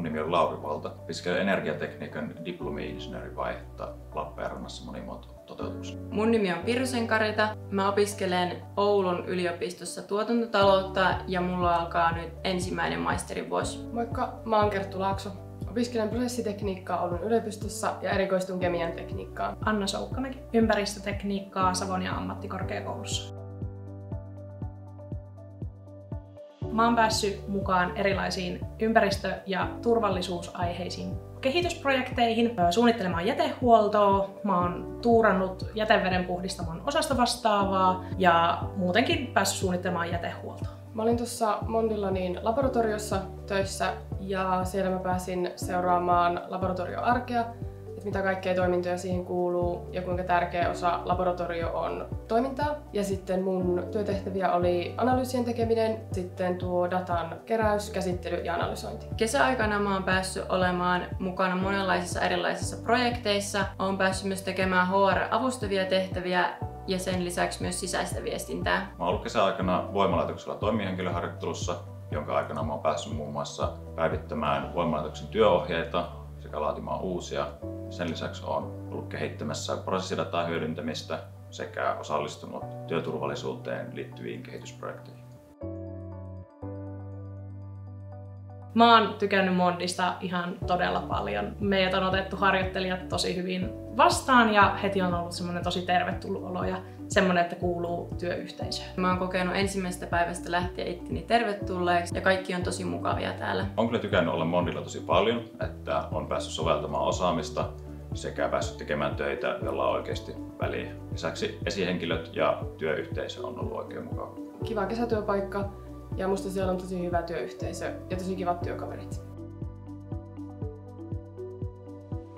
nimi on Lauri Valta. Opiskelen energiatekniikan diplomi-insinöörivaihetta Lappeenrannassa monimuoto-toteutuksessa. Mun nimi on Pirsen Karita. Mä opiskelen Oulun yliopistossa tuotantotaloutta ja mulla alkaa nyt ensimmäinen maisterivuosi. Moikka, mä oon Kerttu Laakso. Opiskelen prosessitekniikkaa Oulun yliopistossa ja erikoistun kemian tekniikkaan. Anna Soukkamäki, ympäristötekniikkaa Savonia ammattikorkeakoulussa. Mä oon päässyt mukaan erilaisiin ympäristö- ja turvallisuusaiheisiin kehitysprojekteihin, suunnittelemaan jätehuoltoa, mä oon tuurannut jätevedenpuhdistamon osastovastaavaa ja muutenkin päässyt suunnittelemaan jätehuoltoa. Mä olin tuossa Mondilla laboratoriossa töissä ja siellä mä pääsin seuraamaan laboratorioarkea, että mitä kaikkea toimintoja siihen kuuluu ja kuinka tärkeä osa laboratorio on toimintaa. Ja sitten mun työtehtäviä oli analyysien tekeminen, sitten tuo datan keräys, käsittely ja analysointi. Kesäaikana mä oon päässyt olemaan mukana monenlaisissa erilaisissa projekteissa. Oon päässyt myös tekemään HR-avustavia tehtäviä ja sen lisäksi myös sisäistä viestintää. Mä oon ollut kesäaikana voimalaitoksella toimihenkilöharjoittelussa, jonka aikana mä oon päässyt muun muassa päivittämään voimalaitoksen työohjeita sekä laatimaan uusia. Sen lisäksi olen ollut kehittämässä prosessidataa hyödyntämistä sekä osallistunut työturvallisuuteen liittyviin kehitysprojekteihin. Mä oon tykännyt Mondista ihan todella paljon. Meidät on otettu harjoittelijat tosi hyvin vastaan ja heti on ollut semmoinen tosi tervetullut olo ja semmoinen, että kuuluu työyhteisöön. Mä oon kokenut ensimmäisestä päivästä lähtien itteni tervetulleeksi ja kaikki on tosi mukavia täällä. Olen kyllä tykännyt olla Mondilla tosi paljon, että on päässyt soveltamaan osaamista sekä päässyt tekemään töitä, jolla on oikeasti väliä. Lisäksi esihenkilöt ja työyhteisö on ollut oikein mukava. Kiva kesätyöpaikka ja musta siellä on tosi hyvä työyhteisö ja tosi kivat työkaverit.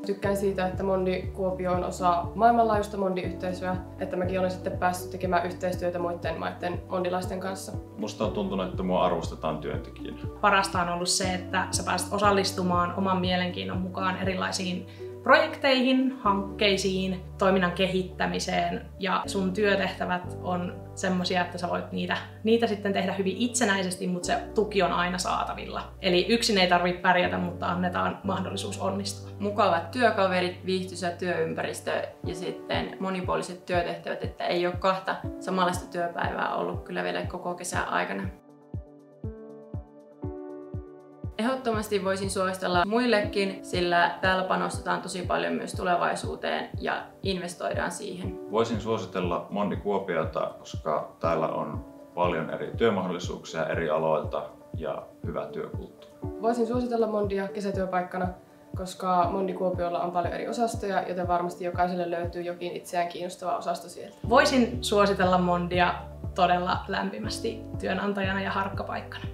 Tykkään siitä, että Mondi Kuopio on osa maailmanlaajuista Mondi-yhteisöä, että mäkin olen sitten päässyt tekemään yhteistyötä muiden maiden mondilaisten kanssa. Musta on tuntunut, että mua arvostetaan työntekijänä. Parasta on ollut se, että sä pääset osallistumaan oman mielenkiinnon mukaan erilaisiin projekteihin, hankkeisiin, toiminnan kehittämiseen ja sun työtehtävät on semmosia, että sä voit niitä sitten tehdä hyvin itsenäisesti, mutta se tuki on aina saatavilla. Eli yksin ei tarvitse pärjätä, mutta annetaan mahdollisuus onnistua. Mukavat työkaverit, viihtyisä työympäristö ja sitten monipuoliset työtehtävät, että ei ole kahta samanlaista työpäivää ollut kyllä vielä koko kesän aikana. Ehdottomasti voisin suositella muillekin, sillä täällä panostetaan tosi paljon myös tulevaisuuteen ja investoidaan siihen. Voisin suositella Mondi Kuopiota, koska täällä on paljon eri työmahdollisuuksia eri aloilta ja hyvä työkulttuuri. Voisin suositella Mondia kesätyöpaikkana, koska Mondi Kuopiolla on paljon eri osastoja, joten varmasti jokaiselle löytyy jokin itseään kiinnostava osasto sieltä. Voisin suositella Mondia todella lämpimästi työnantajana ja harkkapaikkana.